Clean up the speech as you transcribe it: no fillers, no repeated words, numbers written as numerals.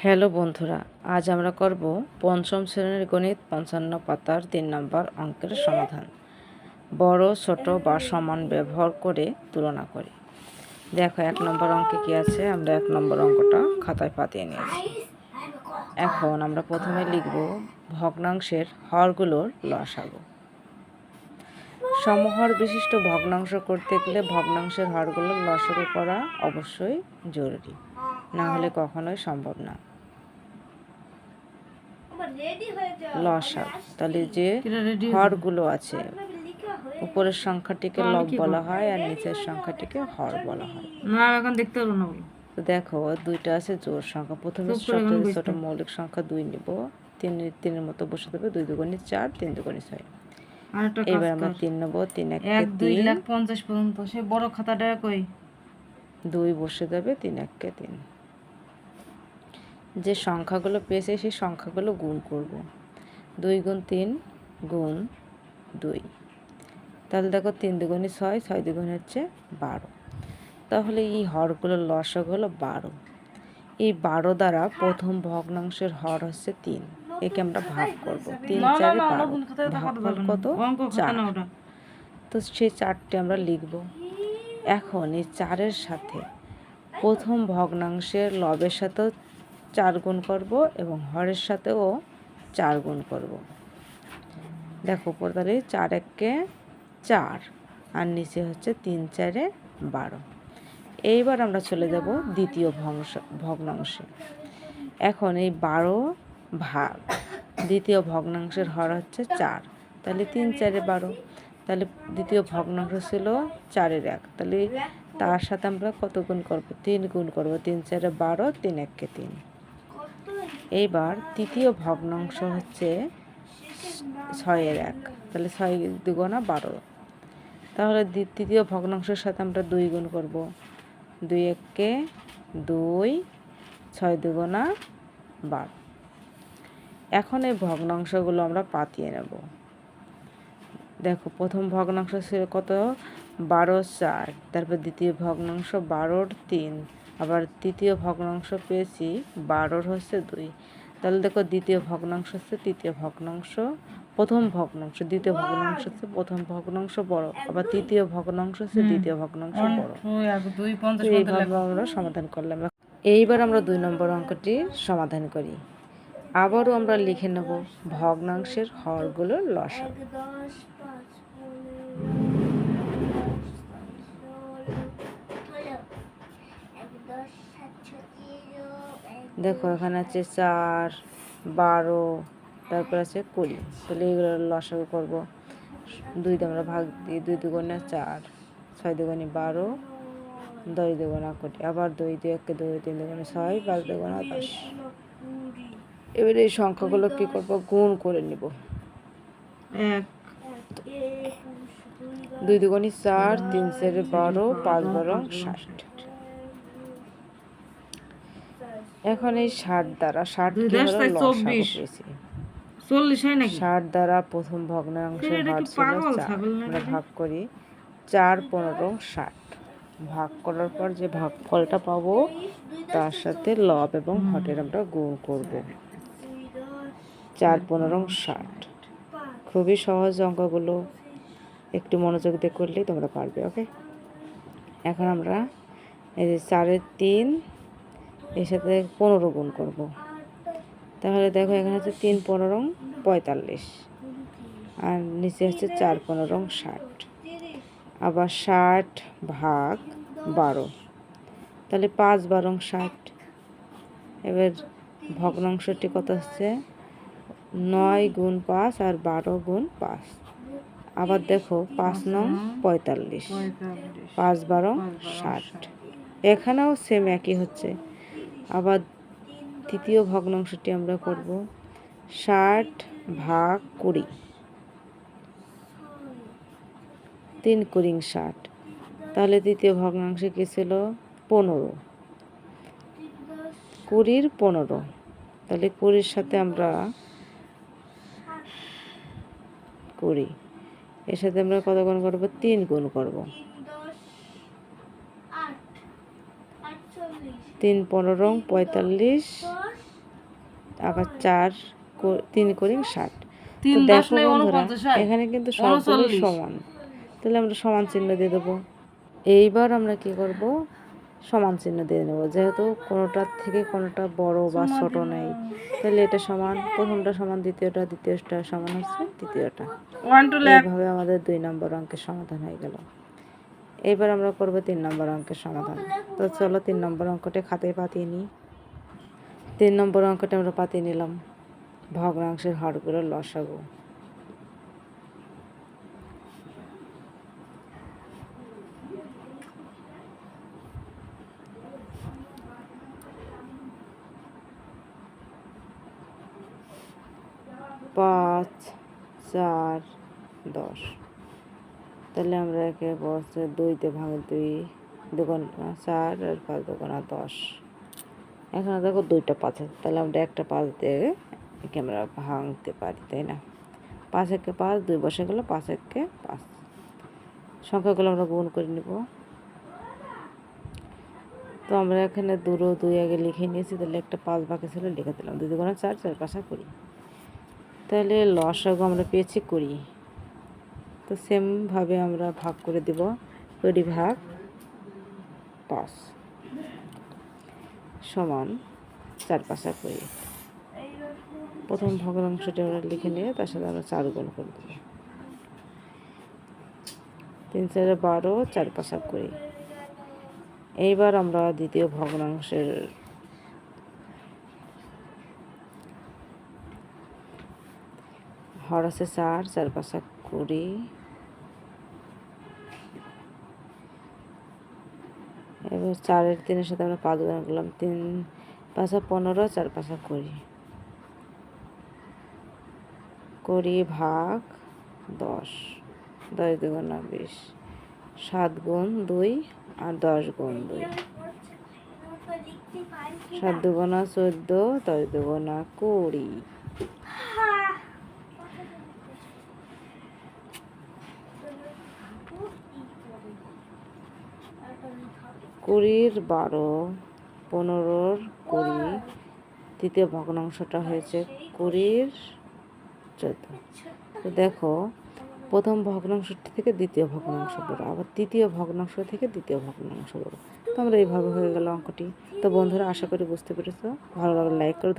Hello বন্ধুরা, আজ আমরা করব পঞ্চম শ্রেণীর গণিত 55 পাতার 3 নম্বর অঙ্কের সমাধান। বড় ছোট বা সমান ব্যবহার করে তুলনা করি। দেখো 1 নম্বর অঙ্কে কি আছে, আমরা 1 নম্বর অঙ্কটা খাতায় পাতিয়ে নিয়েছি। এখন আমরা প্রথমে লিখব ভগ্নাংশের হরগুলোর লসাগু। সমহর বিশিষ্ট ভগ্নাংশ করতে গেলে ভগ্নাংশের হরগুলোর লসাগু করা অবশ্যই জরুরি, না হলে কখনোই সম্ভব না। লসাগু, তাহলে যে হরগুলো আছে উপরের সংখ্যাটিকে লব বলা হয় আর নিচের সংখ্যাটিকে হর বলা হয়। না এখন দেখতে পারবো না। তো দেখো দুইটা আছে জোড় সংখ্যা। প্রথমে সবচেয়ে ছোট মৌলিক সংখ্যা 2 নিব, 3 মতো বসে দেবে, 2 দুগুণে 4, 3 দুগুণে 6। এবার আমরা 3 নেব, 3 1 কে 3, 1 2 50 পর্যন্ত। সে বড় খাতাটা কই? 2 বসে যাবে, 3 1 কে 3। যে সংখ্যাগুলো পেয়েছে সেই সংখ্যাগুলো গুণ করব। 2 গুণ 3 গুণ 2, তাহলে দেখো 3 দুগুণে 6, 6 দুগুণে হচ্ছে 12। তাহলে এই হরগুলোর লসাগু হলো 12। এই 12 দ্বারা প্রথম ভগ্নাংশের হর হচ্ছে 3। একে আমরা ভাগ করব। 3 4 12, ভাগফল কত? 4। তো সেই 4টি আমরা লিখব। এখন এই 4-এর সাথে প্রথম ভগ্নাংশের লবের সাথেও 4 গুণ করব এবং হরের সাথেও 4 গুণ করব। দেখো উপর তাহলে 4 1 কে 4 আর নিচে হচ্ছে 3 4 12। এইবার আমরা চলে যাব দ্বিতীয় ভগ্নাংশে। এখন এই 12 ভাগ দ্বিতীয় ভগ্নাংশের হর হচ্ছে 4, তাহলে 3 4 12। তাহলে দ্বিতীয় ভগ্নাংশ ছিল 4-এর 1, তাহলে তার সাথে আমরা কত গুণ করব? 3 গুণ করব। 3 4 12, 3 1 কে 3। এইবার তৃতীয় ভগ্নাংশ হচ্ছে 6-এর 1, তাহলে 6 দুগুণা 12। তাহলে তৃতীয় ভগ্নাংশের সাথে আমরা 2 গুণ করব। 2 1 কে 2, 6 দুগুণা 12। এখন এই ভগ্নাংশগুলো আমরা পাতিয়ে নেব। দেখো প্রথম ভগ্নাংশ ছিল কত? 12 4, তারপর দ্বিতীয় ভগ্নাংশ 12 3, আবার তৃতীয় ভগ্নাংশ পেয়েছি 12 হচ্ছে 2। তাহলে দেখো দ্বিতীয় ভগ্নাংশ হচ্ছে তৃতীয় ভগ্নাংশ, প্রথম ভগ্নাংশ দ্বিতীয় ভগ্নাংশ হচ্ছে প্রথম ভগ্নাংশ বড়, আবার তৃতীয় ভগ্নাংশ হচ্ছে দ্বিতীয় ভগ্নাংশ বড়। এইভাবে আমরা সমাধান করলাম। এইবার আমরা 2 নম্বর অঙ্কটির সমাধান করি। আবারও আমরা লিখে নেব ভগ্নাংশের হরগুলোর লসাগু। দেখো এখানে আছে 4 12, তারপর আছে 20। তাহলে এইগুলোর লসাগু করব। 2 দিয়ে আমরা ভাগ দিই, 2 দুগুণে 4, 6 দুগুণে 12, 10 দুগুণা 20, আবার 2 2 1 2, 3 দুগুণে 6, 5 দুগুণা 10। এবারে এই সংখ্যাগুলো কি করব? গুণ করে নিব। 2 দুগুণে 4, 3 4 12, 5 12 60। এখন এই 60 দ্বারা 60 কি হলো? লসাগু পেয়েছি। 60 দ্বারা প্রথম ভগ্নাংশের হর ছিল 4, আমরা ভাগ করি। 4 15 60। ভাগ করার পর যে ভাগফলটা পাবো তার সাথে লব এবং হরের আমরা গুণ করব। 4 15 60। খুবই সহজ অঙ্কগুলো, একটু মনোযোগ দিয়ে করলেই তোমরা পারবে। ওকে, এখন আমরা এই যে 4-এর 3 এর সাথে 15 গুণ করব। তাহলে দেখো এখানে হচ্ছে 3 15 45 আর নিচে হচ্ছে 4 15 60, আবার 60 ভাগ 12, তাহলে 5 12 60। এবার ভগ্নাংশটি কত হচ্ছে? 9 গুণ 5 আর 12 গুণ 5। আবার দেখো 5 9 45, 5 12 60। এখানেও সেম একই হচ্ছে। আবার তৃতীয় ভগ্নাংশটি আমরা করব 60 ভাগ 20, 3 20 60। তাহলে তৃতীয় ভগ্নাংশে কি ছিল? 15, 20-র 15। তাহলে 20-র সাথে আমরা 20, এর সাথে আমরা কত গুণ করব? 3 গুণ করব। 3 15 45, আবার 3 করি 60। তো 3 10 দেখো নয় বন্ধুরা 49 হয়। এখানে কিন্তু সবগুলোই 39। সমান, তাহলে আমরা সমান চিহ্ন দিয়ে দেবো। এইবার আমরা কি করব, সমান চিহ্ন দিয়ে নেব, যেহেতু কোনোটার থেকে কোনোটা বড় বা ছোট নেই, তাহলে এটা সমান, প্রথমটা সমান দ্বিতীয়টা, দ্বিতীয়টা সমান হচ্ছে তৃতীয়টা। 1 2 লেখ। এইভাবে আমাদের 2 নম্বর অঙ্কের সমাধান হয়ে গেল। এবার আমরা করব 3 নম্বর অঙ্কের সমাধান। তো চলো 3 নম্বর অঙ্কটা খাতায় পাতিয়ে নিই। 3 নম্বর অঙ্কটা আমরা পাতিয়ে নিলাম। ভগ্নাংশের হরগুলোর লসাগু। পাঁচ 4 10। তাহলে আমরা একে বলছে 2 ভাঙে 2, 2 4 আর 5 2 10। এখানে দেখো 2টা 5 আছে, তাহলে আমরা একটা 5 দিয়ে একে আমরা ভাঙতে পারি, তাই না? 5 একে 5, 2 বসে গেল, 5 একে 5। সংখ্যাগুলো আমরা গুণ করে নেব। তো আমরা এখানে 2 আগে লিখে নিয়েছি, তাহলে একটা 5 বাকি ছিল, লিখে দিলাম। 2 2 4, 4 5 20। তাহলে লসাগু আমরা পেয়েছি 20। তো সেমভাবে আমরা ভাগ করে দেব, 20 ভাগ 5 সমান 4 5 20। প্রথম ভগ্নাংশটি আমরা লিখে নিয়ে তার সাথে আমরা 4 গুণ করে দেব। 3 4 12, 4 5 20। এইবার আমরা দ্বিতীয় ভগ্নাংশের হর আছে 4, 4 5 20। এবার 4 3-এর সাথে আমরা 5 গুণ করলাম, 3 5 15, 4 5 20। 20 ভাগ 10, 10 2 20, 7 গুণ 2 আর 10 গুণ 2, 7 2 14, 10 2 20। 20 12, 15 20। তৃতীয় ভগ্নাংশটা হয়েছে 20 14। তো দেখো প্রথম ভগ্নাংশটি থেকে দ্বিতীয় ভগ্নাংশ বড়, আবার তৃতীয় ভগ্নাংশ থেকে দ্বিতীয় ভগ্নাংশ বড়। তো আমরা এইভাবে হয়ে গেল অঙ্কটি। তো বন্ধুরা আশা করি বুঝতে পেরেছো। ভালো লাগলে লাইক করো।